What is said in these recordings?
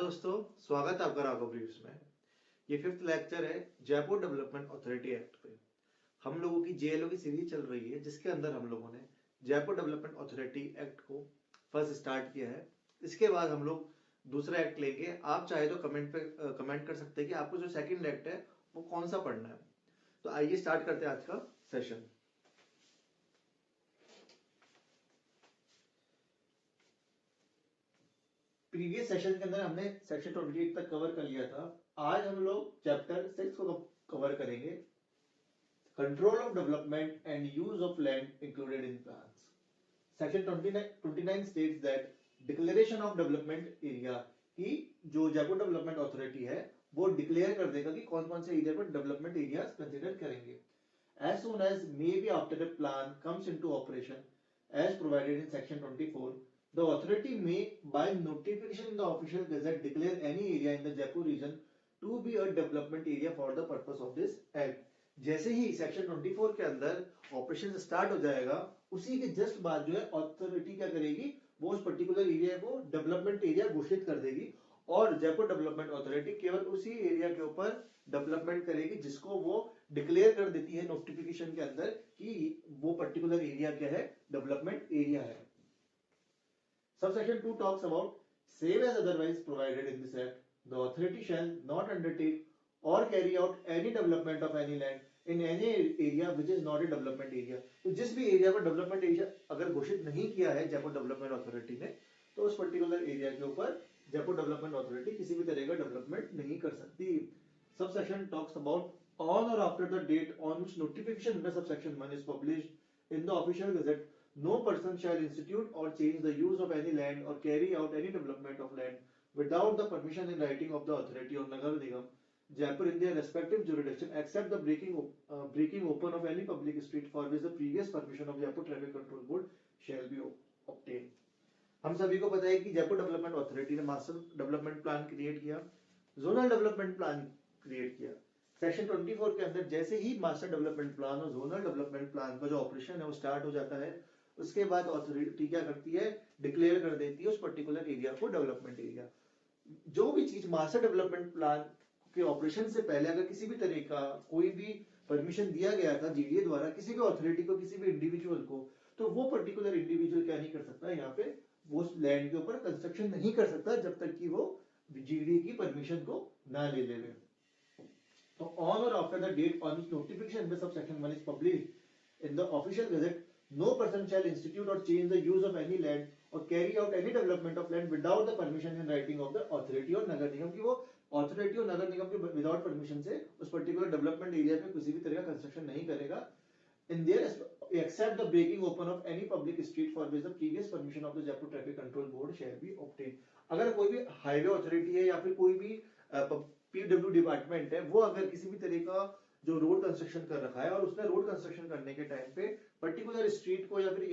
दोस्तों, स्वागत है आपका राघव रिव्यूज में। ये फिफ्थ लेक्चर है जयपुर डेवलपमेंट अथॉरिटी एक्ट पे। हम लोगों की जेएलओ की सीरीज चल रही है जिसके अंदर हम लोगों ने जयपुर डेवलपमेंट अथॉरिटी एक्ट को फर्स्ट स्टार्ट किया है। इसके बाद हम लोग दूसरा एक्ट लेंगे। आप चाहे तो कमेंट पे कमेंट कर सकते हैं कि आपको जो सेकंड एक्ट है वो कौन सा पढ़ना है। तो आइए स्टार्ट करते हैं आज का सेशन। प्रीवियस सेशन के अंदर हमने सेक्शन 28 तक कवर कर लिया था। आज हम लोग चैप्टर 6 को कवर करेंगे, control of development and use of land included in plans. Section 29 states that declaration of development area की जो जयपुर डेवलपमेंट अथॉरिटी है वो डिक्लेयर कर देगा कि कौन कौन से एरिया पर डेवलपमेंट एरियाज कंसीडर करेंगे। As soon as maybe after a plan comes into operation as provided in section 24, the authority may by notification in the official gazette declare any area in the Jaipur region to be a development area for the purpose of this act। जैसे ही section 24 के अंदर operation start हो जाएगा उसी के just बाद जो है अथॉरिटी क्या करेगी, वो उस पर्टिकुलर एरिया को डेवलपमेंट एरिया घोषित कर देगी और जयपुर डेवलपमेंट अथॉरिटी केवल उसी एरिया के ऊपर डेवलपमेंट करेगी जिसको वो डिक्लेयर कर देती है नोटिफिकेशन के अंदर कि वो पर्टिकुलर एरिया क्या है, डेवलपमेंट एरिया है। Subsection 2 talks about save as otherwise provided in this act, the authority shall not undertake or carry out any development of any land in any area which is not a development area। तो जिस भी area को development area अगर घोषित नहीं किया है Jaipur development authority ने, तो उस पर्टिकुलर एरिया के ऊपर जयपुर डेवलपमेंट अथॉरिटी किसी भी तरह का डेवलपमेंट नहीं कर सकती। Subsection talks about on or after the date on which notification under subsection 1 is published in the official gazette, no person shall institute or change the use of any land or carry out any development of land without the permission in writing of the authority or Nagar Nigam Jaipur in their respective jurisdiction except the breaking open of any public street for which the previous permission of Jaipur Traffic Control Board shall be obtained। हम सभी को पता है कि Jaipur development authority ने master development plan create किया, zonal development plan create किया। Section 24 के अंदर जैसे ही मास्टर डेवलपमेंट प्लान और जोनल डेवलपमेंट प्लान का जो ऑपरेशन है वो स्टार्ट हो जाता है, उसके बाद अथॉरिटी क्या करती है, डिक्लेयर कर देती है उस पर्टिकुलर एरिया को डेवलपमेंट एरिया। जो भी चीज मास्टर डेवलपमेंट प्लान के ऑपरेशन से पहले अगर किसी भी तरह का कोई भी परमिशन दिया गया था जीडीए द्वारा किसी भी अथॉरिटी को, किसी भी इंडिविजुअल को, तो वो पर्टिकुलर इंडिविजुअल क्या नहीं कर सकता, यहाँ पे वो उस लैंड के ऊपर कंस्ट्रक्शन नहीं कर सकता जब तक कि वो जीडीए की परमिशन को ना ले ले। So on or after the date on which notification under subsection 1 is published in the official gazette, no person shall institute or change the use of any land or carry out any development of land without the permission in writing of the authority or नगर निगम की वो authority और नगर निगम के without permission से उस particular development area पे किसी भी तरह का construction नहीं करेगा in their except the breaking open of any public street for which the previous permission of the Jaipur Traffic Control Board shall be obtained। अगर कोई भी हाईवे अथॉरिटी है या फिर कोई भी पीडब्ल्यू डिपार्टमेंट है, वो अगर किसी भी तरह का जो रोड कंस्ट्रक्शन कर रखा है और उसने रोड कंस्ट्रक्शन करने के टाइम पे पर्टिकुलर स्ट्रीट को या फिर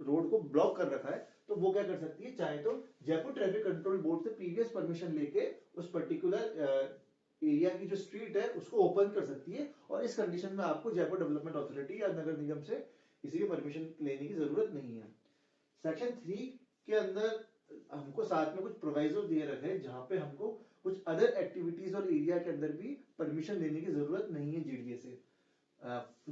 रोड को ब्लॉक कर रखा है, तो वो क्या कर सकती है, चाहे तो जयपुर ट्रैफिक कंट्रोल बोर्ड से प्रीवियस परमिशन लेके उस पर्टिकुलर एरिया की जो स्ट्रीट है उसको ओपन कर सकती है और इस कंडीशन में आपको जयपुर डेवलपमेंट अथॉरिटी या नगर निगम से किसी भी परमिशन लेने की जरूरत नहीं है। सेक्शन 3 के अंदर हमको साथ में कुछ प्रोवाइजो दिए रखे हैं जहां पे हमको कुछ अदर एक्टिविटीज और एरिया के अंदर भी परमिशन लेने की जरूरत नहीं है जीडीए से।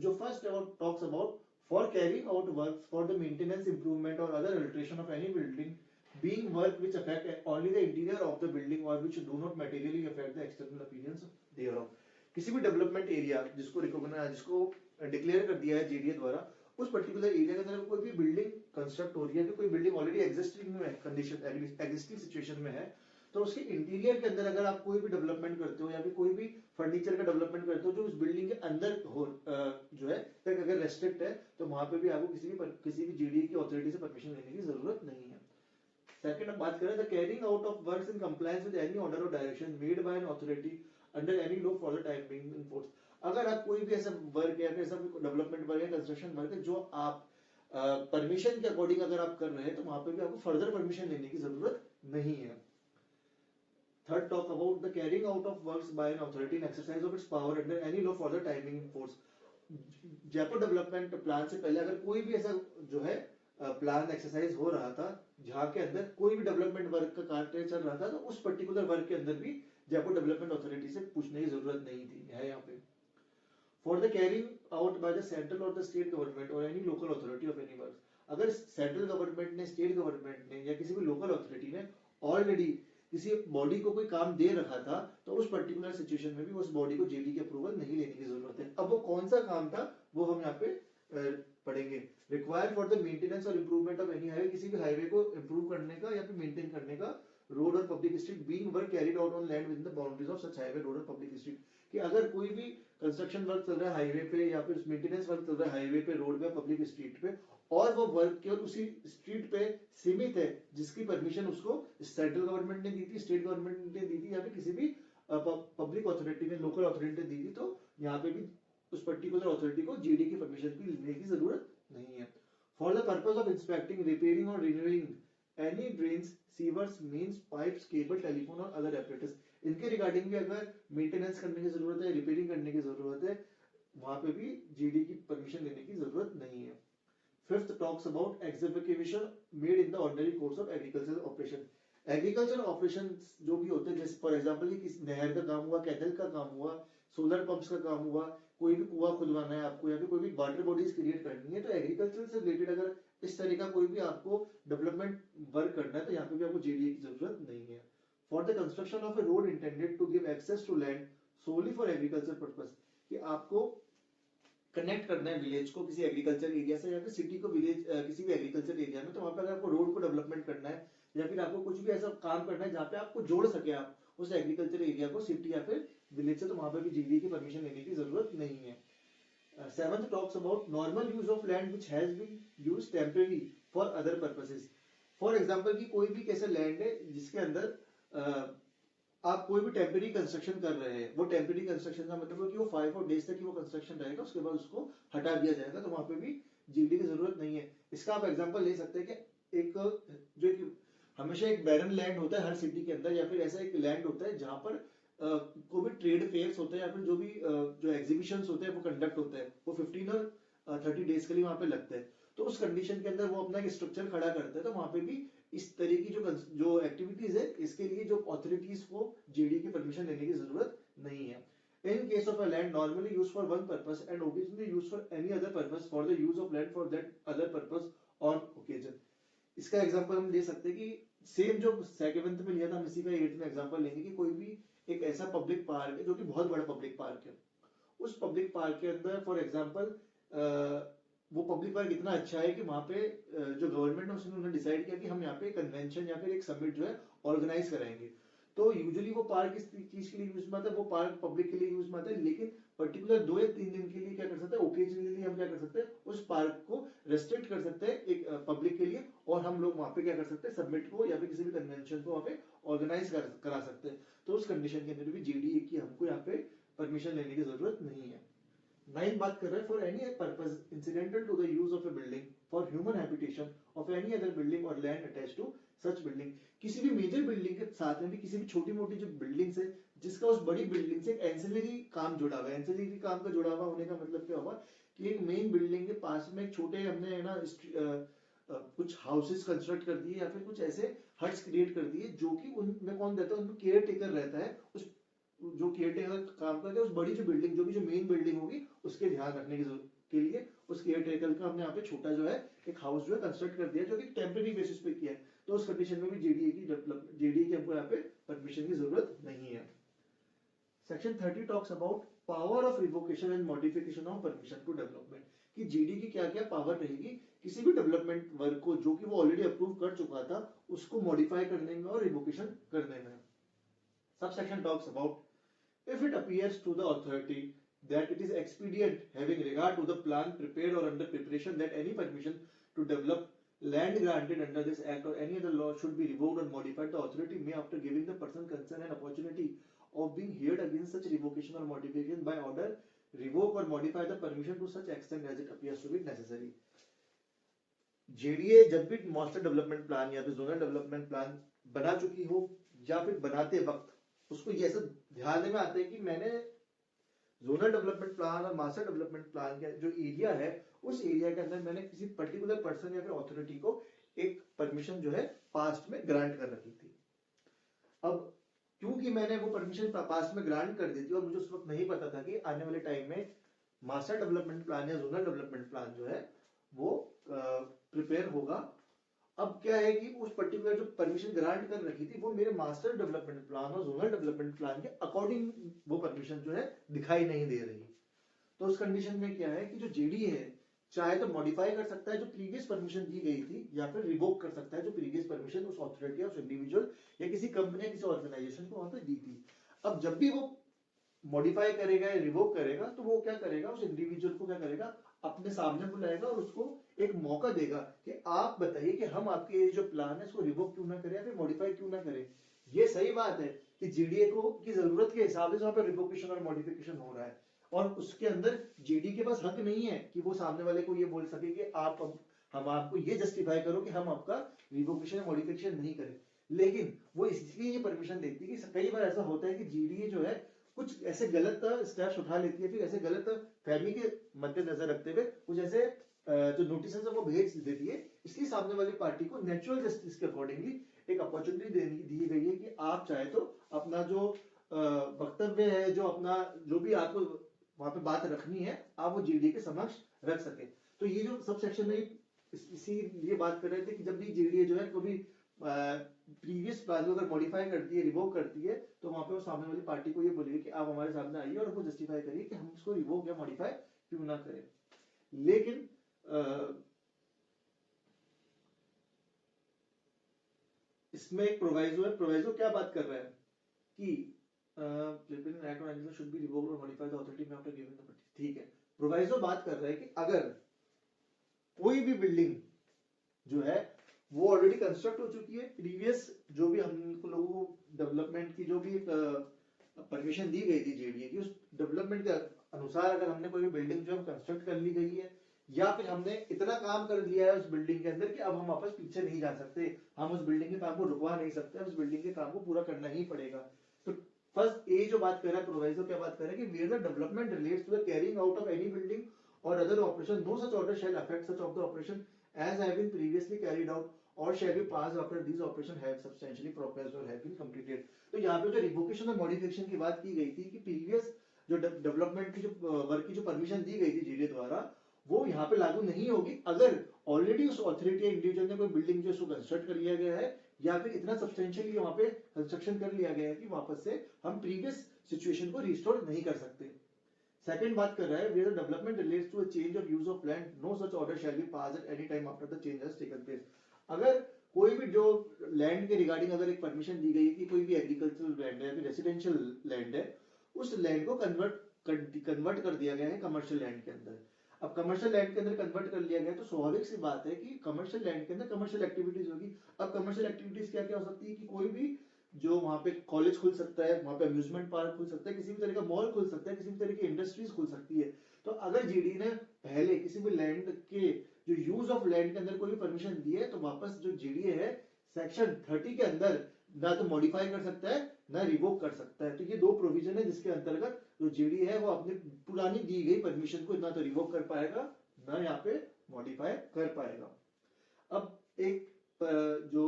जो first talks about for carrying out works for the maintenance improvement और other alteration of any building being work which affect only the interior of the building or which do not materially affect the external appearance thereof। किसी भी development area जिसको declare कर दिया है GDA द्वारा, उस particular area के अंदर कोई भी बिल्डिंग कंस्ट्रक्ट हो रही है, कोई बिल्डिंग ऑलरेडी एग्जिस्टिंग में है, कंडीशन एग्जिस्टिंग सिचुएशन में है, तो उसके इंटीरियर के अंदर अगर आप कोई भी डेवलपमेंट करते हो या फिर कोई भी फर्नीचर का डेवलपमेंट करते हो जो उस बिल्डिंग के अंदर हो जो है तक अगर रेस्ट्रिक्ट है, तो वहां पे भी आपको किसी भी जीडीए की अथॉरिटी से परमिशन लेने की जरूरत नहीं है। सेकंड हम बात करें the carrying out of works in compliance with any order और direction made by an authority under any law for the time being in force. अगर आप कोई भी ऐसा वर्क या ऐसा डेवलपमेंट वर्क या कंस्ट्रक्शन वर्क है जो आप परमिशन के अकॉर्डिंग अगर आप कर रहे हैं, तो वहां पे भी आपको फर्दर परमिशन लेने की जरूरत नहीं है। Third talk about the carrying out of works by an authority in exercise of its power under any law for the timing in force. Jaipur development plan से पहले अगर कोई भी ऐसा जो है प्लान एक्सरसाइज हो रहा था जहाँ के अंदर कोई भी डेवलपमेंट वर्क का कार्य चल रहा था, तो उस पर्टिकुलर वर्क के अंदर भी जयपुर डेवलपमेंट अथॉरिटी से पूछने की जरूरत नहीं थी, है यहाँ पे। For the carrying out by the central or the state government or any local authority of any work, अगर सेंट्रल गवर्नमेंट ने, स्टेट गवर्नमेंट ने या किसी भी लोकल अथॉरिटी ने ऑलरेडी किसी बॉडी को कोई काम दे रखा था, तो उस पर्टिकुलर सिचुएशन में भी उस बॉडी को जेडी की अप्रूवल नहीं लेने की जरूरत है। अब वो कौन सा काम था वो हम यहाँ पे पढ़ेंगे। रिक्वायर्ड फॉर द मेंटेनेंस और इंप्रूवमेंट ऑफ एनी हाईवे, किसी भी हाईवे को इंप्रूव करने का या फिर मेंटेन करने का, रोड और public street being work carried out on land with in the boundaries of such highway, road और पब्लिक स्ट्रीट, कि अगर कोई भी कंस्ट्रक्शन वर्क चल रहा है हाईवे पे या फिर मेंटेनेंस वर्क चल रहा है हाईवे पे, रोड पे, पब्लिक स्ट्रीट पे, और वो वर्क केवल उसी स्ट्रीट पे सीमित है जिसकी परमिशन उसको सेंट्रल गवर्नमेंट ने दी थी, स्टेट गवर्नमेंट ने दी थी, या फिर किसी भी पब्लिक अथॉरिटी ने, लोकल अथॉरिटी ने दी थी, तो यहाँ पे भी उस पर्टिकुलर अथॉरिटी को जीडी की परमिशन की लेने की जरूरत नहीं है। For the purpose of inspecting, repairing और renewing any drains, sewers, mains, pipes, cable, telephone और अदर एपरेटस, इनके रिगार्डिंग भी अगर मेंटेनेंस करने की जरूरत है, रिपेयरिंग करने की जरूरत है, वहां पे भी जीडी की परमिशन लेने की जरूरत नहीं है। Fifth talks about excavation made in the ordinary course of agricultural operation. Agricultural operation जो भी होते हैं, जैसे फॉर एग्जांपल कि किसी नहर का काम हुआ, कैनल का काम हुआ, सोलर पंप्स का काम हुआ, कोई भी कुआं खुदवाना है आपको या फिर कोई भी वाटर बॉडीज क्रिएट करनी है, तो एग्रीकल्चर से रिलेटेड अगर इस तरह का कोई भी आपको डेवलपमेंट वर्क करना है, तो यहाँ पे भी आपको जेडीए की जरूरत नहीं है। For the construction of a road intended to give access to land solely for agriculture purpose, कि आपको कनेक्ट करना है विलेज को किसी एग्रीकल्चर एरिया से या फिर सिटी को विलेज किसी भी एग्रीकल्चर एरिया में, तो वहां पे अगर आपको रोड को डेवलपमेंट करना है या फिर आपको कुछ भी ऐसा काम करना है जहाँ पे आपको जोड़ सके आप उस एग्रीकल्चर एरिया को सिटी या फिर विलेज से, तो वहां पे भी जीडी की परमिशन लेने की जरूरत नहीं है। Seventh talks about normal use of land which has been used temporary for other purposes. For example कि कोई भी कैसा लैंड है जिसके अंदर आप कोई भी टेम्परेरी कंस्ट्रक्शन कर रहे हैं, वो टेम्परेरी कंस्ट्रक्शन का मतलब है कि वो 5 डेज तक वो कंस्ट्रक्शन रहेगा, उसके बाद उसको हटा दिया जाएगा, तो वहां पे भी जीडी की जरूरत नहीं है। इसका आप एग्जांपल ले सकते हैं कि जो हमेशा एक बैरन लैंड होता है हर सिटी के अंदर, या फिर ऐसा एक लैंड होता है जहां पर कोई भी ट्रेड फेयर्स होते हैं या फिर जो भी जो एग्जीबिशंस होते हैं वो कंडक्ट होते हैं, वो 15 और 30 डेज के लिए वहां पे लगते हैं, तो उस कंडीशन के अंदर वो अपना एक स्ट्रक्चर खड़ा करते हैं, तो वहां पे भी इस तरह की जो एक्टिविटीज है इसके लिए जो अथॉरिटीज को जीडी की परमिशन लेने की जरूरत नहीं है। In case of a land normally used for one purpose and occasionally used for any other purpose, for the use of land for that other purpose on occasion, इसका example हम ले सकते हैं कि सेम जो सेकंड में लिया था हम इसी का 8th में एग्जांपल लेंगे कि कोई भी एक ऐसा पब्लिक पार्क है जो कि बहुत बड़ा पब्लिक पार्क है, उस पब्लिक पार्क के अंदर फॉर एग्जांपल वो पब्लिक पार्क इतना अच्छा है कि वहां पे जो गवर्नमेंट है उसने डिसाइड किया कि हम यहाँ पे कन्वेंशन या फिर एक समिट जो है ऑर्गेनाइज कराएंगे, तो यूजुअली वो पार्क इस चीज के लिए यूज में आता है, वो पार्क पब्लिक के लिए यूज में आता है, लेकिन पर्टिकुलर 2 या 3 दिन के लिए क्या कर सकते हैं, ओकेजनली हम क्या कर सकते हैं, उस पार्क को रेस्ट्रिक्ट कर सकते हैं एक पब्लिक के लिए, और हम लोग वहां पे क्या कर सकते हैं, सबमिट को या फिर किसी भी कन्वेंशन को वहां पे ऑर्गेनाइज करा सकते हैं, तो उस कंडीशन के अंदर भी जीडीए की हमको यहाँ पे परमिशन लेने की जरूरत नहीं है। 9 बात कर रहे हैं for any purpose incidental to the use of a building for human habitation of any other building और land attached to such building, किसी भी मेजर बिल्डिंग के साथ में भी किसी भी छोटी मोटी जो बिल्डिंग्स है जिसका उस बड़ी बिल्डिंग से एंसिलरी काम जुड़ा हुआ है, एंसिलरी काम का जुड़ा हुआ होने का मतलब क्या हुआ कि एक मेन बिल्डिंग के पास में एक छोटे हमने है ना कुछ हाउसेस कंस्ट्रक्ट कर दिए या फिर कुछ ऐसे हट्स क्रिएट कर दिए जो कि उनमें कौन रहता है, उनमें केयर टेकर रहता है, उस जो केयर टेकर काम करके उस बड़ी जो बिल्डिंग जो भी जो मेन बिल्डिंग होगी उसके ध्यान रखने के लिए उस केयर टेकर का हमने यहाँ पे छोटा जो है एक हाउस जो है कंस्ट्रक्ट कर दिया जो कि टेम्परेरी बेसिस पे किया है, तो उस कंडीशन में भी जेडीए की हमको यहाँ पे परमिशन की जरूरत नहीं है। Section 30 talks about power of revocation and modification of permission to development, कि जीडी की क्या क्या पावर रहेगी किसी भी डेवलपमेंट वर्क को जो कि वो ऑलरेडी अप्रूव कर चुका था उसको मॉडिफाई करने में और रिवोकेशन करने में। Subsection talks about if it appears to the authority that it is expedient having regard to the plan prepared or under preparation that any permission to develop land granted under this act or any other law should be revoked or modified, the authority may, after giving the person concerned an opportunity of being heard against such revocation or modification by order, revoke or modify the permission to such extent as it appears to be necessary। JDA जब भी master development plan या फिर zonal development plan बना चुकी हो या फिर बनाते वक्त उसको ये सब ध्यान में आता है कि मैंने जोनल डेवलपमेंट प्लान और मास्टर डेवलपमेंट प्लान का जो एरिया है, उस एरिया के अंदर मैंने किसी पर्टिकुलर पर्सन या फिर अथॉरिटी को एक परमिशन जो है पास्ट में ग्रांट कर रखी थी। अब क्योंकि मैंने वो परमिशन पास्ट में ग्रांट कर दी थी और मुझे उस वक्त नहीं पता था कि आने वाले टाइम में मास्टर डेवलपमेंट प्लान या जोनल डेवलपमेंट प्लान जो है वो प्रिपेयर होगा। अब क्या है कि उस पर्टिकुलर जो परमिशन ग्रांट कर रखी थी वो मेरे मास्टर डेवलपमेंट प्लान और जोनल डेवलपमेंट प्लान के अकॉर्डिंग वो परमिशन जो है दिखाई नहीं दे रही। तो उस कंडीशन में क्या है कि जो जेडी है चाहे तो मॉडिफाई कर सकता है जो प्रीवियस परमिशन दी गई थी, या फिर रिवोक कर सकता है जो प्रीवियस परमिशन उस अथॉरिटी या उस इंडिविजुअल या किसी कंपनी या किसी ऑर्गेनाइजेशन को वहां पे दी थी। अब जब भी वो मॉडिफाई करेगा या रिवोक करेगा तो वो क्या करेगा, उस इंडिविजुअल को क्या करेगा, अपने सामने बुलाएगा और उसको एक मौका देगा कि आप बताइए कि हम आपके ये जो प्लान है इसको रिवोक क्यों ना करें या फिर मॉडिफाई क्यों ना करें। ये सही बात है कि जीडीए को की जरूरत के हिसाब से वहां पर रिवोकेशन और मॉडिफिकेशन हो रहा है, और उसके अंदर जीडी के पास हक नहीं है कि वो सामने वाले को ये बोल सके कि आप हम आपको ये जस्टिफाई करो कि हम आपका रिवोकेशन या मॉडिफिकेशन नहीं करें। लेकिन वो इसलिए ये परमिशन देती है कि कई बार ऐसा होता है कि जीडीए जो है कुछ ऐसे गलत स्टेप्स उठा लेती है, फिर ऐसे गलत फहमी के मद्देनजर रखते हुए कुछ ऐसे जो नोटिस है वो भेज देती है। इसलिए सामने वाली पार्टी को नेचुरल जस्टिस के अकॉर्डिंगली एक अपॉर्चुनिटी दी गई है कि आप चाहे तो अपना जो वक्तव्य है, जो अपना जो भी आपको वहां पे बात रखनी है, आप वो जीडी के समक्ष रख सके। तो ये जो सब सेक्शन में इसीलिए बात कर रहे थे कि जब भी जीडीए जो है कभी प्रीवियस प्लान को अगर मॉडिफाई करती है, रिवोक करती है, तो वहां पे वो सामने वाली पार्टी को ये बोलेगी कि आप हमारे सामने आइए और हमको जस्टिफाई करिए कि हम इसको रिवोक या मॉडिफाई क्यों ना करें। लेकिन इसमें एक प्रोवाइजो है। प्रोवाइजो क्या बात कर रहा है कि शुड बी रिवोक्ड और मॉडिफाइड द अथॉरिटी में आफ्टर गिविंग द नोटिस। ठीक है, प्रोवाइजो बात कर रहा है कि अगर कोई भी बिल्डिंग जो है वो ऑलरेडी कंस्ट्रक्ट हो चुकी है, प्रीवियस जो भी हम लोगों को डेवलपमेंट की जो भी परमिशन दी गई थी जेडीए की, उस डेवलपमेंट के अनुसार अगर हमने कोई भी बिल्डिंग जो है कंस्ट्रक्ट कर ली गई है, या फिर हमने इतना काम कर लिया है उस बिल्डिंग के अंदर कि अब हम वापस पीछे नहीं जा सकते, हम उस बिल्डिंग के काम को रुकवा नहीं सकते, उस बिल्डिंग के काम को पूरा करना ही पड़ेगा। तो फर्स्ट ए जो बात कर रहा है प्रोवाइजो, क्या बात कर रहा है कि where the development relates to the carrying out of any building or other operation, no such order shall affect such of the operation as have been previously carried out or shall be passed after these operation have substantially progressed or have been completed। तो यहाँ पे जो revocation और modification की बात की गई थी कि प्रीवियस जो डेवलपमेंट की जो वर्क की जो परमिशन दी गई थी जीडीए द्वारा, वो यहाँ पे लागू नहीं होगी अगर ऑलरेडी उस अथॉरिटी इंडिविजुअल ने कोई बिल्डिंग जो उसको कंस्ट्रक्ट कर लिया गया है, या फिर इतना सब्सटेंशियली वहां पे कंस्ट्रक्शन कर लिया गया है कि वापस से हम प्रीवियस सिचुएशन को रिस्टोर नहीं कर सकते। सेकंड बात कर रहा है where the development relates to a change of use of land, no such order shall be passed at any time after the change has taken place। अगर कोई भी जो लैंड के रिगार्डिंग अगर एक परमिशन दी गई है कि कोई भी एग्रीकल्चरल लैंड है या फिर रेसिडेंशियल लैंड है, उस लैंड को कन्वर्ट कर दिया गया है कमर्शियल लैंड के अंदर। अब कमर्शियल लैंड के अंदर कन्वर्ट कर लिया गया तो स्वाभाविक सी बात है कि कमर्शियल लैंड के अंदर कमर्शियल एक्टिविटीज होगी। अब कमर्शियल एक्टिविटीज क्या क्या हो सकती है कि कोई भी जो वहां पे कॉलेज खुल सकता है, वहां पे अम्यूजमेंट पार्क खुल सकता है, किसी भी तरह का मॉल खुल सकता है, किसी भी तरह की इंडस्ट्रीज खुल सकती है। तो अगर जीडी ने पहले किसी भी लैंड के जो यूज ऑफ लैंड के अंदर कोई भी परमिशन दी है, तो वापस जो जीडी है सेक्शन 30 के अंदर ना तो मॉडिफाई कर सकता है ना रिवोक कर सकता है। तो ये दो प्रोविजन है जिसके अंतर्गत जो जीडी है वो अपनी पुरानी दी गई परमिशन को ना तो रिवोक कर पाएगा ना यहाँ पे मॉडिफाई कर पाएगा। अब एक जो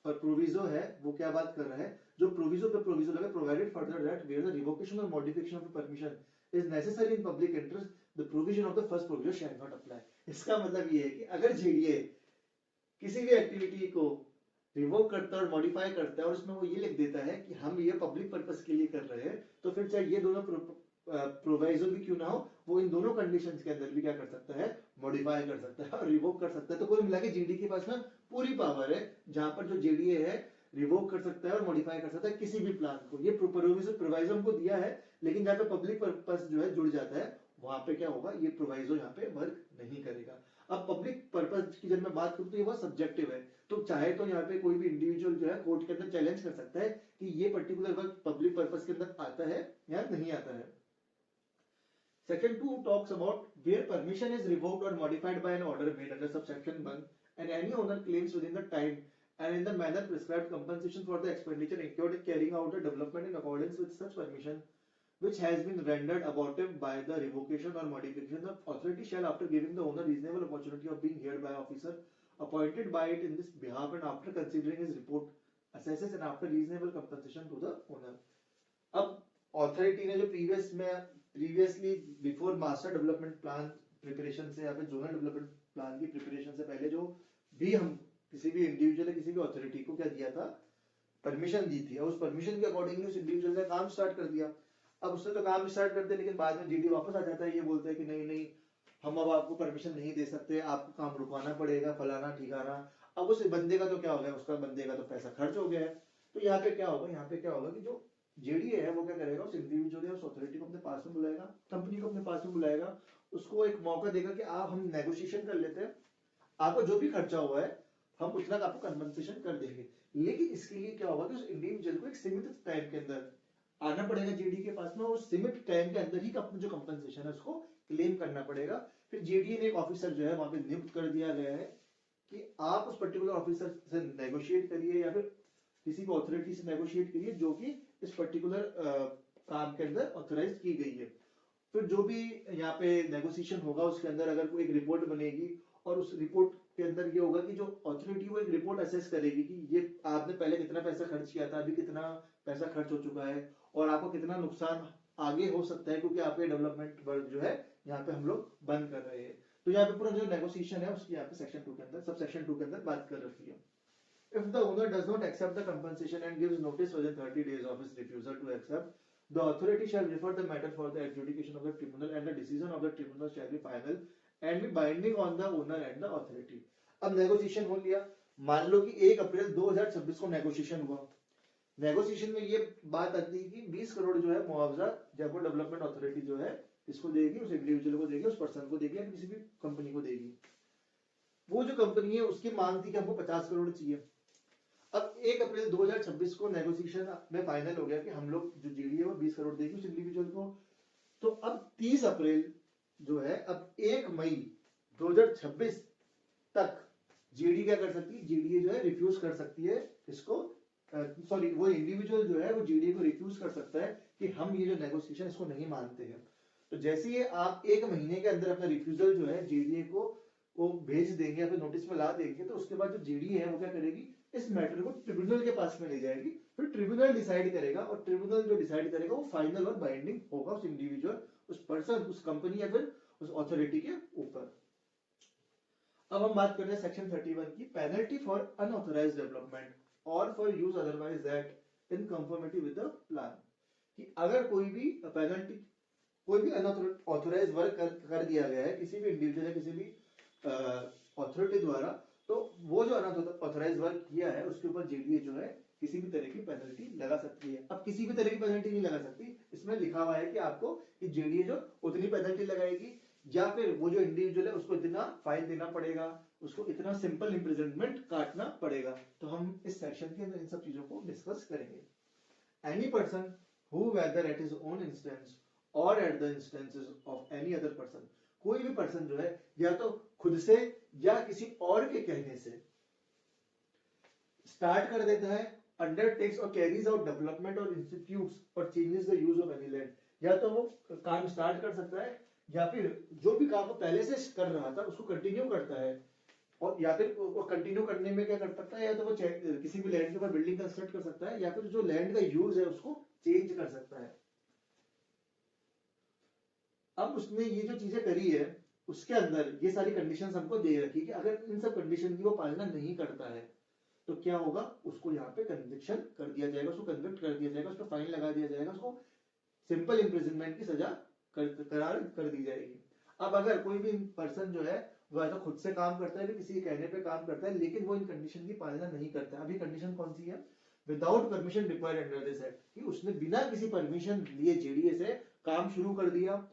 प्रोविजो है वो क्या बात कर रहा है, जो प्रोविजो पे प्रोविजो लगा, provided further that where the revocation और modification of permission is necessary in public interest the provision of the first proviso shall not apply. इसका मतलब ये है कि अगर जेडीए किसी भी एक्टिविटी को रिवोक करता है और मॉडिफाई करता है और उसमें वो ये लिख देता है कि हम ये पब्लिक पर्पस के लिए कर रहे हैं, तो फिर चाहे ये दोनों प्रोवाइजो भी क्यों ना हो, वो इन दोनों कंडीशंस के अंदर भी क्या कर सकता है, मॉडिफाई कर सकता है और रिवोक कर सकता है। तो कुल मिला के जीडी के पास ना पूरी पावर है, जहां पर जो जेडीए है रिवोक कर सकता है और मॉडिफाई कर सकता है किसी भी प्लान को। ये प्रोवाइजो हमको दिया है, लेकिन जहां पे पब्लिक पर्पस जो है जुड़ जाता है वहां पे क्या होगा, ये प्रोवाइजो यहाँ पे वर्क नहीं करेगा। अब पब्लिक पर्पस की जब मैं बात करूं तो ये बहुत सब्जेक्टिव है, तो चाहे तो यहाँ पे कोई भी इंडिविजुअल जो है कोर्ट के अंदर चैलेंज कर सकता है कि ये पर्टिकुलर वर्क पब्लिक पर्पस के अंदर आता है या नहीं आता है। Section 2 talks about where permission is revoked or modified by an order made under subsection 1 and any owner claims within the time and in the manner prescribed compensation for the expenditure incurred in carrying out the development in accordance with such permission which has been rendered abortive by the revocation or modification, the authority shall, after giving the owner reasonable opportunity of being heard by officer appointed by it in this behalf, and after considering his report, assesses and after reasonable compensation to the owner. अब authority ने जो previously before master development plan preparation से या फिर zonal development plan की preparation से पहले जो भी हम किसी भी इंडिविजुअल किसी भी अथॉरिटी को क्या दिया था, परमिशन दी थी, और उस परमिशन के अकॉर्डिंगली उस इंडिविजुअल ने काम स्टार्ट कर दिया। अब उसने तो काम स्टार्ट करते हैं, लेकिन बाद में जीडी वापस आ जाता है, ये बोलता है कि नहीं नहीं हम अब आपको परमिशन नहीं दे सकते, आपको काम रुकवाना पड़ेगा, फलाना ठिकाना। अब उस बंदे का तो क्या हो गया, उसका बंदे का तो पैसा खर्च हो गया है। तो यहाँ पे क्या होगा, यहाँ पे क्या होगा कि जो जेडीए है वो क्या करेगा, उस इंडिविजुअल या उस अथॉरिटी को अपने पास में बुलाएगा, कंपनी को अपने पास में बुलाएगा, उसको एक मौका देगा कि आप हम नेगोशिएशन कर लेते हैं, आपको जो भी खर्चा हुआ है हम उतना आपको कंपनसेशन कर देंगे। लेकिन इसके लिए क्या होगा कि उस इंडिविजुअल को एक सीमित टाइम के अंदर आना पड़ेगा जेडी के पास में, उस सीमित टाइम के अंदर ही जो कंपनसेशन है उसको क्लेम करना पड़ेगा। फिर जेडीए ने एक ऑफिसर जो है वहां पे नियुक्त कर दिया गया है कि आप उस पर्टिकुलर ऑफिसर से नेगोशिएट करिए या फिर किसी भी अथॉरिटी से नेगोशिएट करिए जो कि इस पर्टिकुलर काम के अंदर ऑथराइज की गई है। फिर जो भी यहाँ पे नेगोशिएशन होगा उसके अंदर अगर कोई एक रिपोर्ट बनेगी और उस रिपोर्ट के अंदर ये होगा कि जो अथॉरिटी वो एक रिपोर्ट असेस करेगी कि ये आपने पहले कितना पैसा खर्च किया था, अभी कितना पैसा खर्च हो चुका है और आपको कितना नुकसान आगे हो सकता है, क्योंकि आपके डेवलपमेंट वर्क जो है यहाँ पे हम लोग बंद कर रहे हैं। तो यहाँ पे पूरा जो नेगोशिएशन है उसकी यहाँ पे सेक्शन 2 के अंदर, सब सेक्शन 2 के अंदर बात कर रखी है। If the owner does not accept the compensation and gives notice within 30 days of his refusal to accept, the authority shall refer the matter for the adjudication of the tribunal, and the decision of the tribunal shall be final and be binding on the owner and the authority. अब negotiation हो लिया, मान लो कि 1 अप्रैल 2026 को negotiation हुआ। Negotiation में ये बात आती है कि 20 करोड़ जो है मुआवजा जयपुर डेवलपमेंट अथॉरिटी जो है इसको देगी, उस इंडिविजुअल को देगी, उस पर्सन को देगी या किसी भी कंपनी को देगी। वो जो कंपनी है उसकी मांग थी कि हमको 50 करोड़ चाहिए। अब 1 अप्रैल 2026 को नेगोशिएशन में फाइनल हो गया कि हम लोग जो जीडी है वो 20 करोड़ देगी उस इंडिविजुअल को। तो अब 30 अप्रैल जो है, अब 1 मई 2026 तक जीडी क्या कर सकती है, जीडीए जो है रिफ्यूज कर सकती है इसको, सॉरी वो इंडिविजुअल जो है वो जीडीए को रिफ्यूज कर सकता है कि हम ये जो नेगोशिएशन इसको नहीं मानते हैं। तो जैसे ही आप 1 महीने के अंदर अपना रिफ्यूजल जो है जीडीए को भेज देंगे या फिर नोटिस में ला देंगे, तो उसके बाद जो जीडीए है वो क्या करेगी, इस मैटर को ट्रिब्यूनल के पास में ले जाएगी, फिर ट्रिब्यूनल डिसाइड करेगा और ट्रिब्यूनल जो डिसाइड करेगा वो फाइनल और बाइंडिंग होगा उस इंडिविजुअल, उस पर्सन, उस कंपनी या फिर उस अथॉरिटी के ऊपर। अब हम बात करते हैं सेक्शन 31 की, पेनल्टी फॉर अनऑथराइज्ड डेवलपमेंट और for use otherwise that in conformity with the plan. कि अगर कोई भी पेनल्टी, कोई भी अनऑथराइज्ड वर्क कर दिया गया है किसी भी इंडिविजुअल या किसी भी अथॉरिटी द्वारा, तो वो जो अनऑथराइज्ड वर्क किया है उसके ऊपर जेडीए जो है किसी भी तरह की पेनल्टी लगा सकती है। अब किसी भी तरह की पेनल्टी नहीं लगा सकती, इसमें लिखा हुआ है कि आपको कि जेडीए जो उतनी पेनल्टी लगाएगी या फिर वो जो इंडिविजुअल है उसको इतना फाइन देना पड़ेगा, उसको इतना सिंपल इम्प्रिजनमेंट काटना पड़ेगा। तो हम इस सेक्शन के अंदर इन सब चीजों को डिस्कस करेंगे। Any person who whether at his own instance और at the instances of any other person, कोई भी पर्सन जो है या तो खुद से या किसी और के कहने से स्टार्ट कर देता है, अंडरटेक्स और कैरीज आउट डेवलपमेंट और इंस्टीट्यूट्स और changes the use of any land, या तो वो काम स्टार्ट कर सकता है या फिर जो भी काम वो पहले से कर रहा था उसको कंटिन्यू करता है, और या फिर वो कंटिन्यू करने में क्या कर सकता है, या तो वो किसी भी लैंड के ऊपर बिल्डिंग कंस्ट्रक्ट कर सकता है या फिर जो लैंड का यूज है उसको चेंज कर सकता है। अब उसने ये जो चीजें करी है उसके अंदर ये सारी कंडीशंस हमको दे रखी कि अगर इन सब कंडीशन की वो पालना नहीं करता है तो क्या होगा, उसको यहाँ पे कन्विक्शन कर दिया जाएगा, उसको कन्विक्ट कर दिया जाएगा, उसको फाइन लगा दिया जाएगा, उसको सिंपल इम्प्रिजनमेंट की सजा करार कर दी जाएगी। अब अगर कोई भी पर्सन जो है वो ऐसा खुद से काम करता है, किसी के कहने पे काम करता है, लेकिन वो इन कंडीशन की पालना नहीं करता, अभी कंडीशन कौन सी है, without permission required under this act, कि उसने बिना किसी परमिशन लिए जेडीए से काम शुरू कर दिया,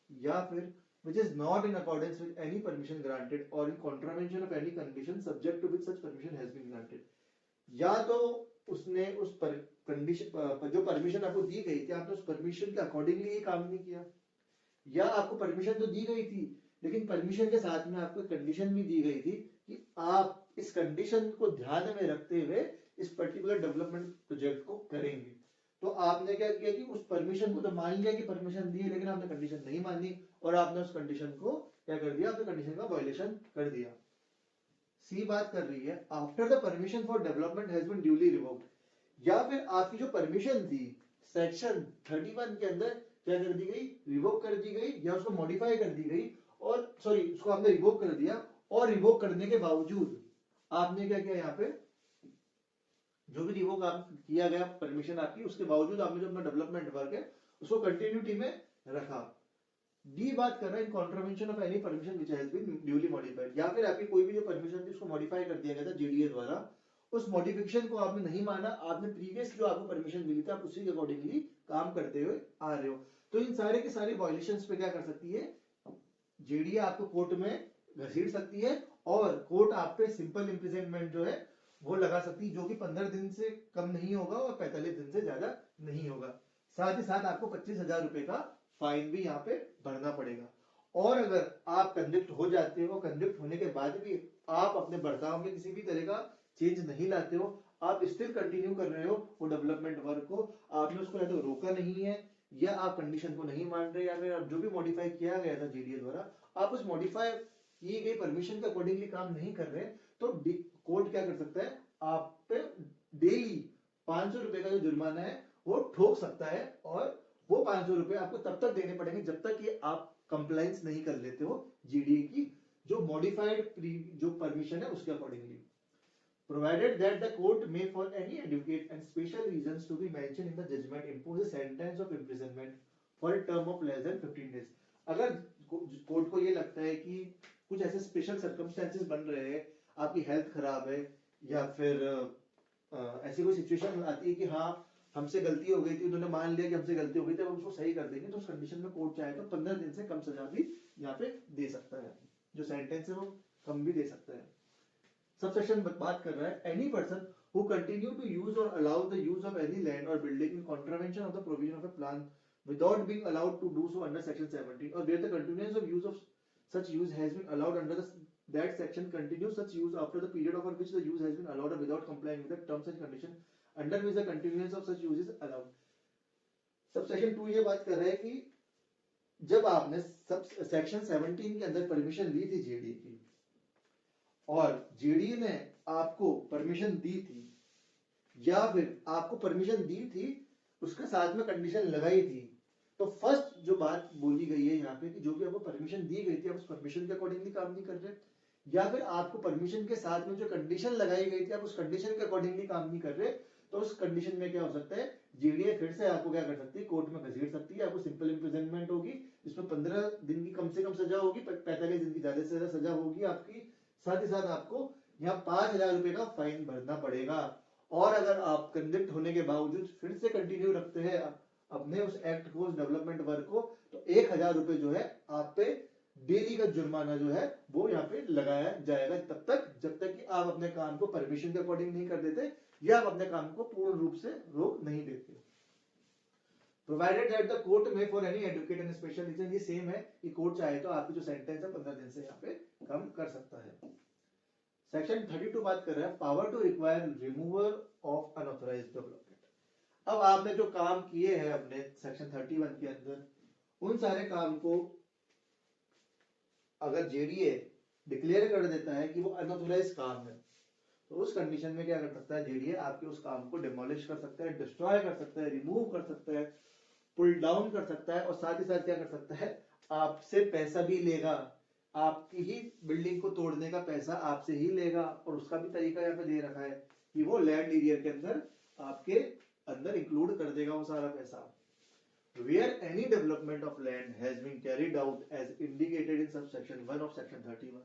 या फिर which is not in accordance with any permission granted or in contravention of any condition subject to which such permission has been granted, या तो उसने उस कंडीशन जो परमिशन आपको दी गई थी आपने उस परमिशन के अकॉर्डिंगली ये काम नहीं किया, या आपको परमिशन तो दी गई थी लेकिन परमिशन के साथ में आपको कंडीशन भी दी गई थी कि आप इस कंडीशन को ध्यान में रखते हुए इस पर्टिकुलर डेवलपमेंट प्रोजेक्ट को करेंगे। तो आपने क्या किया कि उस परमिशन को तो मान लिया कि परमिशन दी है, लेकिन आपने कंडीशन नहीं मानी और आपने उस कंडीशन को क्या कर दिया, आपने कंडीशन का वायलेशन कर दिया। सी बात कर रही है after the permission for development has been duly revoked, या फिर आपकी जो परमिशन थी सेक्शन 31 के अंदर क्या कर दी गई, रिवोक कर दी गई या उसको मॉडिफाई कर दी गई, और सॉरी उसको आपने रिवोक कर दिया, और रिवोक करने के बावजूद आपने क्या किया, यहाँ पे जो भी रिवोक आप किया गया परमिशन आपकी, उसके बावजूद आपने जो अपना डेवलपमेंट वर्क है उसको कंटिन्यूटी में रखा। डी बात कर रहा है in contravention of any permission which has been duly modified, या फिर आपकी कोई भी जो परमिशन थी उसको मॉडिफाई कर दिया गया था जेडीए द्वारा, उस मॉडिफिकेशन को आपने नहीं माना, आपने प्रीवियस जो आपको परमिशन मिली थी आप उसी के अकॉर्डिंगली काम करते हुए आ रहे हो, तो इन सारे के सारे वायलेशंस पे क्या कर सकती है जेडीए, आपको कोर्ट में घसीट सकती है, और कोर्ट आप पे सिंपल इम्प्रिजनमेंट जो है वो लगा सकती है, जो कि 15 दिन से कम नहीं होगा और 45 दिन से ज्यादा नहीं होगा। साथ ही साथ आपको 25,000 रुपए का फाइन भी यहाँ पे भरना पड़ेगा। और अगर आप कन्विक्ट हो जाते हो, कन्विक्ट होने के बाद भी आप अपने बर्ताव में किसी भी तरह का चेंज नहीं लाते हो, आप स्टिल कंटिन्यू कर रहे हो वो डेवलपमेंट वर्क को, आपने उसको या तो रोका नहीं है, या आप कंडीशन को नहीं मान रहे, या फिर जो भी मॉडिफाई किया गया था जेडीए द्वारा आप उस मॉडिफाई की गई परमिशन के अकॉर्डिंगली काम नहीं कर रहे, तो कोर्ट क्या कर सकता है, आप पे डेली 500 रुपए का जो जुर्माना है वो ठोक सकता है, और वो 500 रुपए आपको तब तक देने पड़ेंगे जब तक कि आप कंप्लायंस नहीं कर लेते हो जीडीए की जो मॉडिफाइड जो परमिशन है उसके accordingly, provided that the court may for any adequate and special reasons to be mentioned in the judgment impose a sentence of imprisonment for a term of less than 15 days। अगर court को ये लगता है कि कुछ ऐसे special circumstances बन रहे हैं, आपकी हेल्थ खराब है, या फिर ऐसी कोई सिचुएशन आती है कि हाँ हमसे गलती हो गई थी, उन्होंने मान लिया कि हमसे गलती हो गई थी, अब उसको सही कर देंगे, तो उस कंडीशन में कोर्ट चाहे तो 15 दिन से कम सजा भी यहाँ पे दे सकता है, जो सेंटेंस है वो कम भी दे सकता है। सबसेक्शन बात कर रहा है any person who continue to use or allow the use of any land or building in contravention of the provision of a plan without being allowed to do so under section 17, or where the continuance of use of such use has been allowed under that section continues such use after the period over which the use has been allowed without complying with the terms and conditions under which the continuance of such use is allowed। Subsection 2 ये बात कर रहा है कि जब आपने section 17 के अंदर परमिशन ली थी जेडीए की, और जेडीए ने आपको परमिशन दी थी, या फिर आपको परमिशन दी थी उसके साथ में कंडीशन लगाई थी, तो फर्स्ट जो बात बोली गई है यहाँ पे कि जो भी आपको परमिशन दी गई थी आप उस परमिशन के अकॉर्डिंगली काम नहीं कर रहे, या फिर आपको परमिशन के साथ में जो कंडीशन लगाई गई थी आप उस कंडीशन के अकॉर्डिंगली काम नहीं कर रहे, तो उस कंडीशन में क्या हो सकता है, जेडीए फिर से आपको क्या कर सकती है, कोर्ट में घसीट सकती है, आपको सिंपल इम्प्रिजनमेंट होगी जिसमें 15 दिन की कम से कम सजा होगी, 45 दिन की ज्यादा से ज्यादा सजा होगी आपकी, साथ ही साथ आपको यहाँ 5,000 रुपए का फाइन भरना पड़ेगा, और अगर आप कन्विक्ट होने के बावजूद फिर से कंटिन्यू रखते हैं अपने उस एक्ट को, उस डेवलपमेंट वर्क को, तो 1,000 रुपए जो है आप पे डेली का जुर्माना जो है वो यहाँ पे लगाया जाएगा, तब तक जब तक कि आप अपने काम को परमिशन के अकॉर्डिंग नहीं कर देते, या आप अपने काम को पूर्ण रूप से रोक नहीं देते। प्रोवाइडेड दैट द कोर्ट में for any advocate and special reason, ये सेम है कि कोर्ट चाहे तो आपकी जो सेंटेंस है 15 दिन से यहाँ पे कम कर सकता है। सेक्शन 32 बात कर रहा है power to require removal of unauthorised development. अब आपने जो काम किए हैं अपने सेक्शन 31 के अंदर, उन सारे काम को अगर जेडीए डिक्लेयर कर देता है कि वो अनऑथराइज्ड काम है, तो उस कंडीशन में क्या कर सकता है जेडीए, आपके उस काम को डिमोलिश कर सकता है, डिस्ट्रॉय कर सकता है, रिमूव कर सकता है, पुल डाउन कर सकता है, और साथ ही साथ क्या कर सकता है, आपसे पैसा भी लेगा, आपकी ही बिल्डिंग को तोड़ने का पैसा आपसे ही लेगा, और उसका भी तरीका यहाँ पे दे रखा है कि वो लैंड एरिया के अंदर आपके अंदर इंक्लूड कर देगा वो सारा पैसा। Where any development of land has been carried out as indicated in subsection 1 of section 31,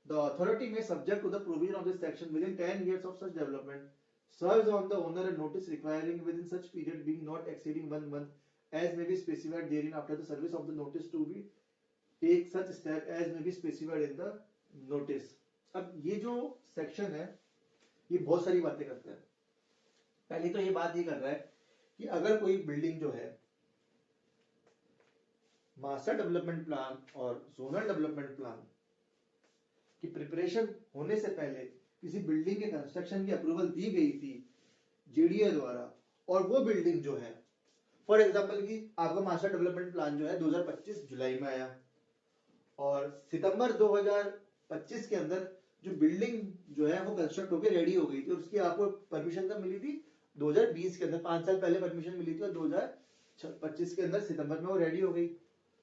the authority may, subject to the provision of this section, within 10 years of such development, serves on the owner a notice requiring within such period being not exceeding 1 month, as may be specified therein after the service of the notice to be take such step as may be specified in the notice। अब ये जो section है ये बहुत सारी बातें करता है। पहले तो ये बात ये कर रहा है कि अगर कोई बिल्डिंग जो है मास्टर डेवलपमेंट प्लान और जोनल डेवलपमेंट प्लान की प्रिपरेशन होने से पहले किसी बिल्डिंग के कंस्ट्रक्शन की अप्रूवल दी गई थी जेडीए द्वारा, और वो बिल्डिंग जो है, फॉर एग्जांपल कि आपका मास्टर डेवलपमेंट प्लान जो है 2025 जुलाई में आया और सितंबर 2025 के अंदर जो बिल्डिंग जो है वो कंस्ट्रक्ट होकर रेडी हो गई थी और उसकी आपको परमिशन कब मिली थी 2020 के अंदर, 5 साल पहले परमिशन मिली थी और 2025 के अंदर सितंबर में वो रेडी हो गई।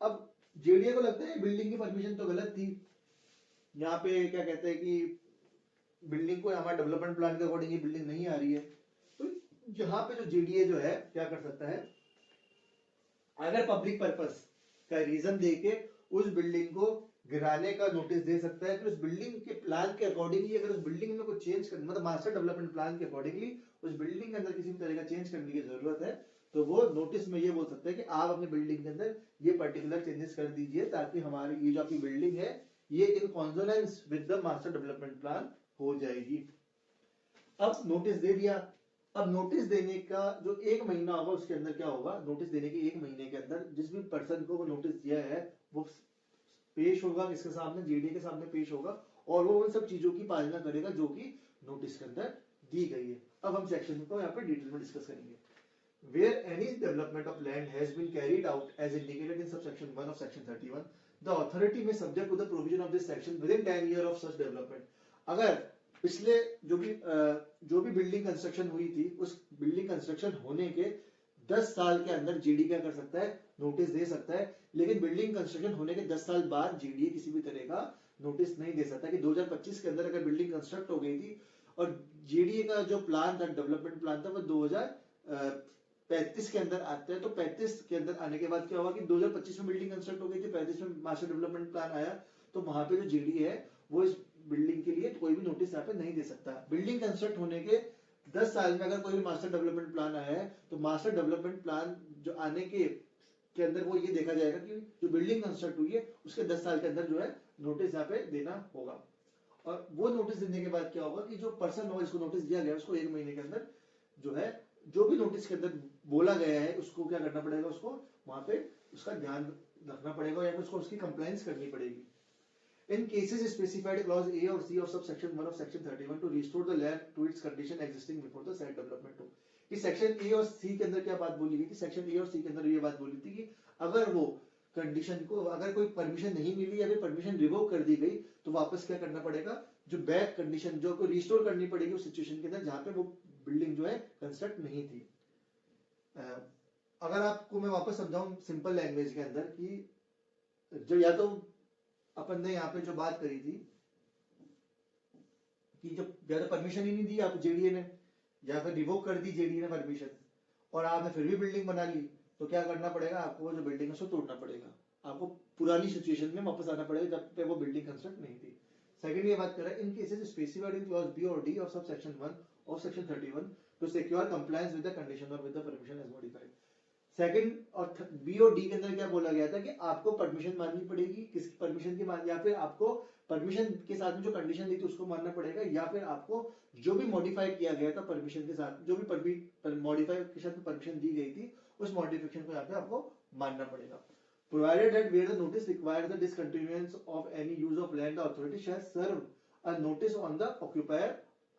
अब जेडीए को लगता है बिल्डिंग की परमिशन तो गलत थी, यहाँ पे क्या कहते हैं कि बिल्डिंग को हमारे डेवलपमेंट प्लान के अकॉर्डिंग ये बिल्डिंग नहीं आ रही है, तो यहाँ पे जो जेडीए जो है क्या कर सकता है, अगर पब्लिक पर्पस का रीजन देके उस बिल्डिंग को गिराने का नोटिस दे सकता है, फिर उस बिल्डिंग के प्लान के अकॉर्डिंगली अगर उस बिल्डिंग में कुछ चेंज कर, मतलब मास्टर डेवलपमेंट प्लान के अकॉर्डिंगली उस बिल्डिंग के अंदर किसी भी तरह का चेंज करने की जरूरत है, तो वो नोटिस में ये बोल सकता है कि आप अपनी बिल्डिंग के अंदर ये पर्टिकुलर चेंजेस कर दीजिए ताकि हमारी ये जो आपकी बिल्डिंग है ये in consonance with the master development plan हो जाएगी। अब नोटिस दे दिया, अब नोटिस देने का जो 1 महीना होगा उसके अंदर क्या होगा, नोटिस देने के 1 महीने के अंदर जिस भी पर्सन को वो नोटिस दिया है वो पेश होगा किसके सामने, जेडीए के सामने पेश होगा और वो उन सब चीजों की पालना करेगा जो कि नोटिस के अंदर दी गई है। अब हम सेक्शन को यहाँ पे डिटेल में डिस्कस करेंगे। Where any development of land has been carried out as indicated in subsection 1 of section 31, the authority may subject to the provision of this section within 10 years of such development. अगर पिछले जो भी building construction हुई थी उस building construction होने के 10 साल के अंदर जेडी क्या कर सकता है, नोटिस दे सकता है, लेकिन बिल्डिंग कंस्ट्रक्शन होने के 10 साल बाद जेडी किसी भी तरह का नोटिस नहीं दे सकता। कि 2025 के अंदर अगर बिल्डिंग कंस्ट्रक्ट हो गई थी और जेडीए का जो प्लान था, डेवलपमेंट प्लान था, वो 2035 के अंदर आते हैं, तो 35 के अंदर आने के बाद क्या हुआ कि 2025 में बिल्डिंग कंस्ट्रक्ट हो गई थी, 35 में मास्टर डेवलपमेंट प्लान आया, तो वहां पे जो जेडी है वो इस बिल्डिंग के लिए कोई भी नोटिस यहाँ पे नहीं दे सकता। बिल्डिंग कंस्ट्रक्ट होने के 10 साल में अगर कोई भी मास्टर डेवलपमेंट प्लान आया है तो मास्टर डेवलपमेंट प्लान जो आने के अंदर वो ये देखा जाएगा कि जो बिल्डिंग कंस्ट्रक्ट हुई है उसके 10 साल के अंदर जो है नोटिस यहाँ पे देना होगा। और वो नोटिस देने के बाद क्या होगा कि जो पर्सन होगा जिसको नोटिस दिया गया उसको 1 महीने के अंदर जो है जो भी नोटिस के अंदर बोला गया है उसको क्या करना पड़ेगा, उसको वहां पे उसका ध्यान रखना पड़ेगा या फिर उसको उसकी कंप्लायंस करनी पड़ेगी। In cases specified clause A or C of subsection 1 of section 31 to restore the land to its condition existing before the said development हो। कि सेक्शन ए और सी के अंदर क्या बात बोली गई थी, सेक्शन ए और सी के अंदर ये बात बोली थी कि अगर वो कंडीशन को अगर कोई परमिशन नहीं मिली या फिर परमिशन रिवोक कर दी गई तो वापस क्या करना पड़ेगा, जो बैक कंडीशन जो को रिस्टोर करनी पड़ेगी उस सिचुएशन के अंदर जहां पे वो बिल्डिंग जो है कंस्ट्रक्ट नहीं थी। अगर आपको मैं वापस समझाऊं सिंपल लैंग्वेज के अंदर कि जो या तो अपन ने यहाँ पे जो बात करी थी कि जब ज्यादा परमिशन ही नहीं दी आप जेडीए ने या फिर रिवोक कर दी जेडीए ने परमिशन और आपने फिर भी बिल्डिंग बना ली, तो क्या करना पड़ेगा, आपको जो बिल्डिंग है उसको तोड़ना पड़ेगा, आपको पुरानी सिचुएशन में वापस आना पड़ेगा जब पे वो बिल्डिंग कंस्ट्रक्ट नहीं थी। सेकंड ये बात कर रहा है in cases specified in clause B और D of sub section 1 of section 31 to secure compliance with the condition और with the permission as modified. Second और बी और डी के अंदर क्या बोला गया था कि आपको परमिशन माननी पड़ेगी, किसकी परमिशन की मान, या फिर आपको परमिशन के साथ में जो कंडीशन दी थी उसको मानना पड़ेगा, या फिर आपको जो भी मॉडिफाइड किया गया था परमिशन के साथ, जो भी मॉडिफाइड के साथ परमिशन दी गई थी उस मॉडिफिकेशन को यहाँ पे आपको मानना पड़ेगा। Provided that where the notice requires the discontinuance of any use of land, the authority shall serve a notice on the occupier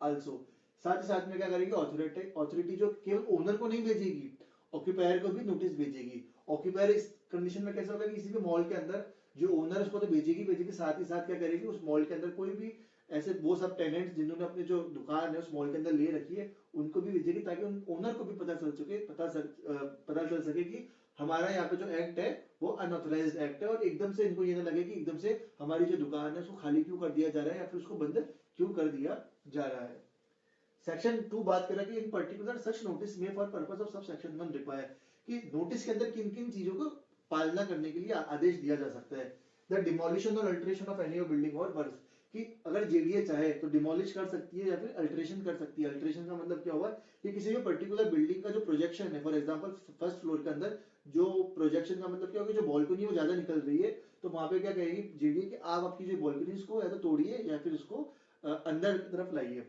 also। साथ ही साथ में क्या करेगी अथॉरिटी जो केवल ओनर को नहीं भेजेगी, ऑक्यूपायर को भी नोटिस भेजेगी। ऑक्यूपायर इस कंडीशन में कैसा होगा कि किसी भी मॉल के अंदर जो ओनर उसको तो भेजेगी, साथ ही साथ क्या करेगी उस मॉल के अंदर कोई भी ऐसे वो सब टेनेंट्स जिन्होंने अपनी जो दुकान है उस मॉल के अंदर ले रखी है उनको भी भेजेगी ताकि उन ओनर को भी पता चल सके कि हमारा यहाँ पे जो एक्ट है वो अनऑथराइज्ड एक्ट है और एकदम से इनको ये ना लगे कि एकदम से हमारी जो दुकान है उसको खाली क्यों कर दिया जा रहा है या फिर उसको बंद क्यों कर दिया जा रहा है। सेक्शन 2 बात कर रहा है कि इन पर्टिकुलर सच नोटिस में for purpose of sub section 1 require कि नोटिस के अंदर किन किन चीजों को पालना करने के लिए आदेश दिया जा सकता है। द डिमोलिशन और अल्टरेशन ऑफ एनी बिल्डिंग और वर्क्स कि अगर जेडीए चाहे तो डिमोलिश कर सकती है या फिर अल्टरेशन कर सकती है। अल्टरेशन का मतलब क्या हुआ कि किसी भी पर्टिकुलर बिल्डिंग का जो प्रोजेक्शन है, फॉर एग्जांपल फर्स्ट फ्लोर के अंदर जो प्रोजेक्शन का मतलब क्या होगा, जो बालकनी वो ज्यादा निकल रही है तो वहां पे क्या कहेगी जेडीए कि आप आपकी जो बालकनी को या तो तोड़िए या फिर उसको अंदर की तरफ लाइए।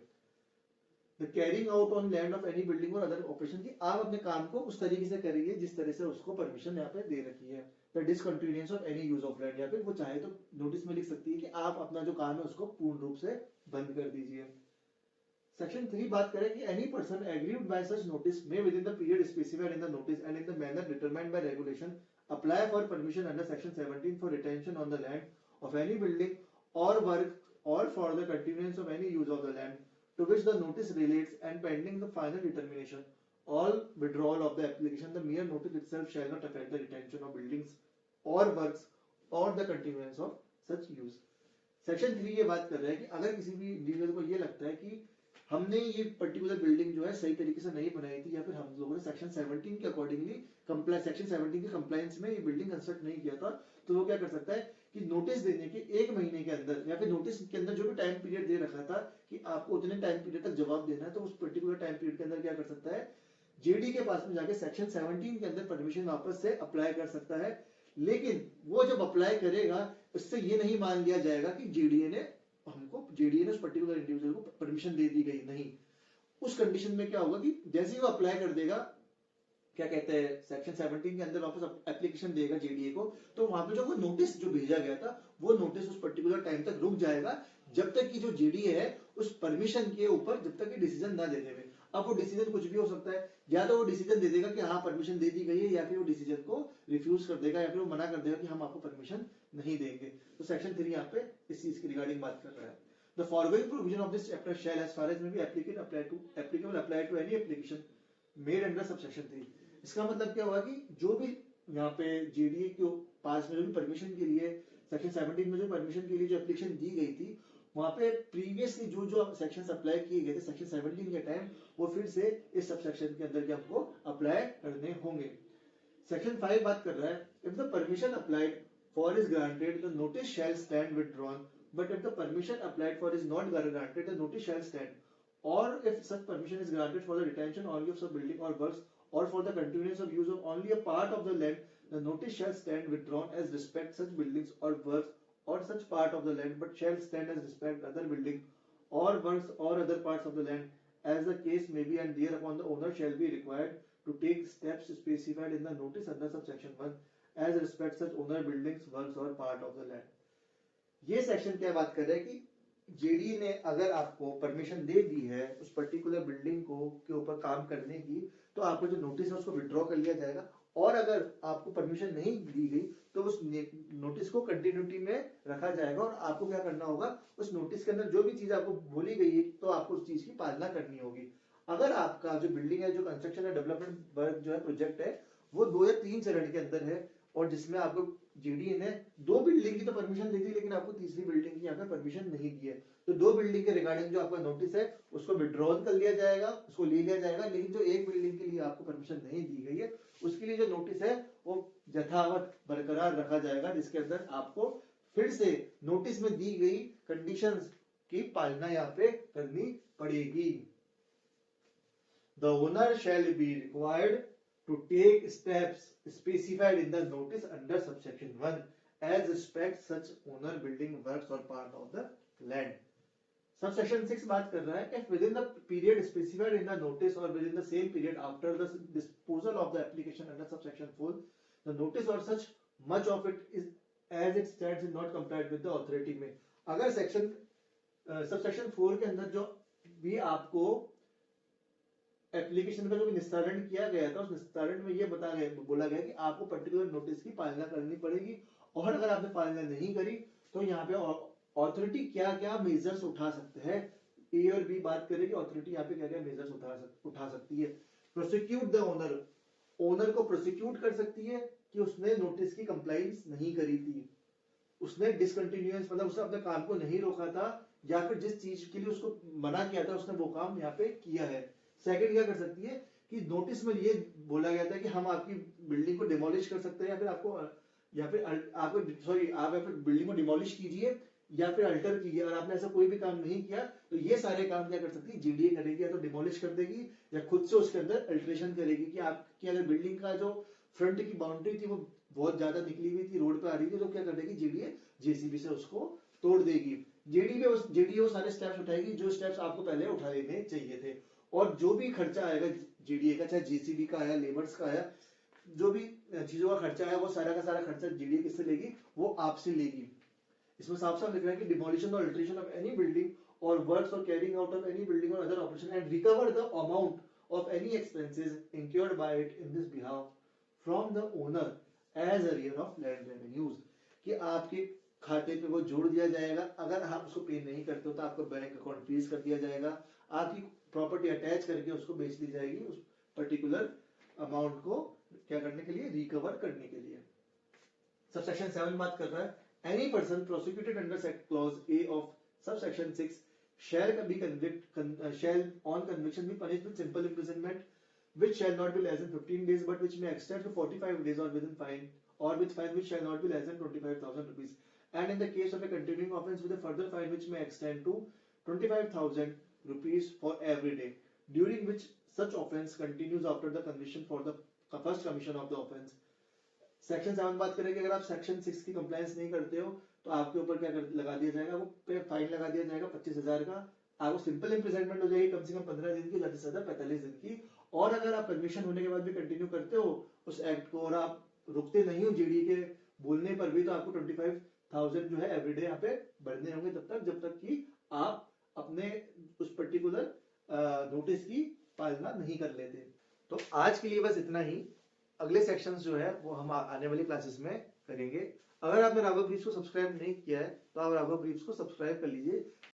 The carrying out on land of any building or other operation की आप अपने काम को उस तरीके से करेंगे जिस तरह से उसको परमिशन यहाँ पे दे रखी है। The discontinuance of any use of land या फिर वो चाहे तो नोटिस में लिख सकती है कि आप अपना जो काम है उसको पूर्ण रूप से बंद कर दीजिए। सेक्शन 3 बात करें कि any person agreed by such notice may within the period specified in the notice and in the manner determined by regulation apply for permission under section 17 for retention on the land of any building or work or for the continuance of any use of the land to which the notice relates and pending the final determination all withdrawal of the application the mere notice itself shall not affect the retention of buildings or works or the continuance of such use. Section 3 ये बात कर रहा है कि अगर किसी भी individual को ये लगता है कि हमने ये पर्टिकुलर बिल्डिंग जो है सही तरीके से नहीं बनाई थी या फिर हम लोगों ने सेक्शन 17 के अकॉर्डिंगली सेक्शन 17 के कंप्लायंस में ये बिल्डिंग कंस्ट्रक्ट नहीं किया था, तो वो क्या कर सकता है कि नोटिस देने के 1 महीने के अंदर या फिर नोटिस के अंदर जो भी टाइम पीरियड दे रखा था कि आपको उतने टाइम पीरियड तक जवाब देना है, तो उस पर्टिकुलर टाइम पीरियड के अंदर क्या कर सकता है, जेडी के पास में जाके सेक्शन 17 के अंदर परमिशन वापस से अप्लाई कर सकता है। लेकिन वो जब अप्लाई करेगा उससे ये नहीं मान लिया जाएगा कि जेडीए ने उस पर्टिकुलर इंडिविजुअल को परमिशन दे दी गई, नहीं। उस कंडीशन में क्या होगा कि जैसे ही वो अप्लाई कर देगा, क्या कहते हैं, सेक्शन 17 के अंदर वापस एप्लीकेशन देगा जेडीए को, तो वहां पे जो वो नोटिस जो भेजा गया था वो नोटिस उस पर्टिकुलर टाइम तक रुक जाएगा जब तक कि जो जेडीए है उस परमिशन के ऊपर जब तक कि डिसीजन ना दे देवे। अब वो डिसीजन कुछ भी हो सकता है, या तो वो डिसीजन दे देगा कि हाँ परमिशन दे दी गई है, या फिर वो डिसीजन को रिफ्यूज कर देगा, या फिर वो मना कर देगा कि हम आपको परमिशन नहीं देंगे। तो सेक्शन 3 यहाँ पे इस चीज की रिगार्डिंग बात कर रहा है। The foregoing provision of this chapter shall, as far as may be applicable, apply to any application made under subsection 3. इसका मतलब क्या हुआ कि जो भी यहाँ पे जेडीए के पास में जो भी परमिशन के लिए सेक्शन 17 में जो परमिशन के लिए जो एप्लीकेशन दी गई थी, वहां पे प्रीवियसली जो सेक्शंस अप्लाई किए गए थे सेक्शन 17 के टाइम, वो फिर से इस सबसेक्शन के अंदर के हमको अप्लाई करने होंगे। सेक्शन 5 बात कर रहा है, if the permission applied for is granted the notice shall stand withdrawn, but if the permission applied for is not granted the notice shall stand, or if such permission is granted for the retention only of some building or works or for the continuance of use of only a part of the land, the notice shall stand withdrawn as respect such buildings or works or such part of the land, but shall stand as respect other building or works or other parts of the land as the case may be, and thereupon the owner shall be required to take steps specified in the notice under subsection 1 as respect such owner buildings works or part of the land. ये section क्या बात कर रहा है कि JDA ने अगर आपको परमिशन दे दी है उस पर्टिकुलर बिल्डिंग को के ऊपर काम करने की, तो आपको जो नोटिस है उसको विड्रॉ कर लिया जाएगा, और अगर आपको परमिशन नहीं दी गई तो उस नोटिस को कंटिन्यूटी में रखा जाएगा, और आपको क्या करना होगा, उस नोटिस के अंदर जो भी चीज आपको बोली गई है तो आपको उस चीज की पालना करनी होगी। अगर आपका जो बिल्डिंग है, जो कंस्ट्रक्शन है, डेवलपमेंट वर्क जो है, प्रोजेक्ट है, वो 2 या 3 चरण के अंदर है, और जिसमें आपको जेडीए ने 2 बिल्डिंग की तो परमिशन दी थी लेकिन आपको तीसरी बिल्डिंग की यहाँ पे परमिशन नहीं दी है, तो 2 बिल्डिंग के रिगार्डिंग जो आपका नोटिस है उसको विड्रॉल कर लिया जाएगा, उसको ले लिया जाएगा, लेकिन जो एक बिल्डिंग के लिए आपको परमिशन नहीं दी गई है उसके लिए जो नोटिस है वो यथावत बरकरार रखा जाएगा, जिसके अंदर आपको फिर से नोटिस में दी गई कंडीशंस की पालना यहाँ पे करनी पड़ेगी। The owner shall be required to take steps specified in the notice under subsection 1 as respects such owner building works or part of the land. Subsection 6 बात कर रहा है, if within the period specified in the notice or within the same period after the disposal of the application under subsection 4 the notice or such much of it is as it stands is not complied with the authority में, अगर section subsection 4 के अंदर जो भी आपको application का जो निस्तारण किया गया था उस निस्तारण में ये बोला गया कि आपको पर्टिकुलर नोटिस की पालना करनी पड़ेगी, और अगर आपने पालना नहीं करी तो यहाँ पे ऑथोरिटी क्या क्या मेजर्स उठा सकते हैं, ए और बी बात करें कि ऑथोरिटी यहाँ पे क्या क्या मेजर्स उठा सकती है। प्रोसिक्यूट द ओनर, ओनर को प्रोसिक्यूट कर सकती है कि उसने नोटिस की कंप्लाइंस नहीं करी थी, उसने डिसकंटिन्यूएंस मतलब उसने अपने काम को नहीं रोका था, या फिर जिस चीज के लिए उसको मना किया था उसने वो काम यहाँ पे किया है। सेकंड क्या कर सकती है कि नोटिस में ये बोला गया था कि हम आपकी बिल्डिंग को डिमोलिश कर सकते हैं, या फिर आप या फिर बिल्डिंग को डिमोलिश कीजिए या फिर अल्टर कीजिए, अगर आपने ऐसा कोई भी काम नहीं किया तो ये सारे काम क्या कर सकती है, जेडीए करेगी, या तो डिमोलिश कर देगी या खुद से उसके अंदर अल्टरेशन करेगी, कि आपकी अगर बिल्डिंग का जो फ्रंट की बाउंड्री थी वो बहुत ज्यादा निकली हुई थी, रोड पे आ रही थी, तो क्या कर देगी जेडीए, जेसीबी से उसको तोड़ देगी। जेडीए वो सारे स्टेप्स उठाएगी जो स्टेप्स आपको पहले उठा लेने चाहिए थे, और जो भी खर्चा आएगा जेडीए का, चाहे जेसीबी का आया, लेबर्स का आया, जो भी चीजों का खर्चा है वो सारा का सारा खर्चा जेडीए किससे लेगी, वो आपसे लेगी। इसमें साफ साफ लिख रहा है कि डिमोलिशन और alteration of any building or works or carrying out of any building or other operation and recover the amount of any expenses incurred by it in this behalf from the owner as arrear of land revenues, कि आपके खाते पे वो जोड़ दिया जाएगा, अगर आप उसको पे नहीं करते हो तो आपका बैंक अकाउंट फ्रीज कर दिया जाएगा, आपकी प्रॉपर्टी अटैच करके उसको बेच दी जाएगी उस पर्टिकुलर अमाउंट को क्या करने के लिए, रिकवर करने के लिए। सबसेक्शन 7 बात कर रहा है any person prosecuted under clause A of subsection 6 shall be shall on conviction be punished with simple imprisonment which shall not be less than 15 days but which may extend to 45 days or within fine or with fine which shall not be less than 25,000 rupees, and in the case of a continuing offence with a further fine which may extend to 25,000 rupees for every day during which such offence continues after the conviction for the first commission of the offence। Section 7 बात करें कि अगर आप section 6 की compliance नहीं करते हो तो आपके ऊपर क्या लगा दिया जाएगा, वो पे फाइन लगा दिया जाएगा 25,000 का, आपको सिंपल इम्प्रिजनमेंट हो जाएगी कम से कम 15 दिन की, ज्यादा से ज्यादा 45 दिन की, और अगर आप कन्विक्शन होने के बाद भी कंटिन्यू करते हो उस एक्ट को और आप रुकते नहीं हो जेडी के बोलने पर भी, तो आपको 25,000 जो है एवरीडे यहाँ पे बढ़ने होंगे तब तक जब तक कि आप अपने उस पर्टिकुलर नोटिस की पालना नहीं कर लेते। तो आज के लिए बस इतना ही, अगले सेक्शंस जो है वो हम आने वाली क्लासेस में करेंगे। अगर आपने राघव ब्रीफ्स को सब्सक्राइब नहीं किया है तो आप राघव ब्रीफ्स को सब्सक्राइब कर लीजिए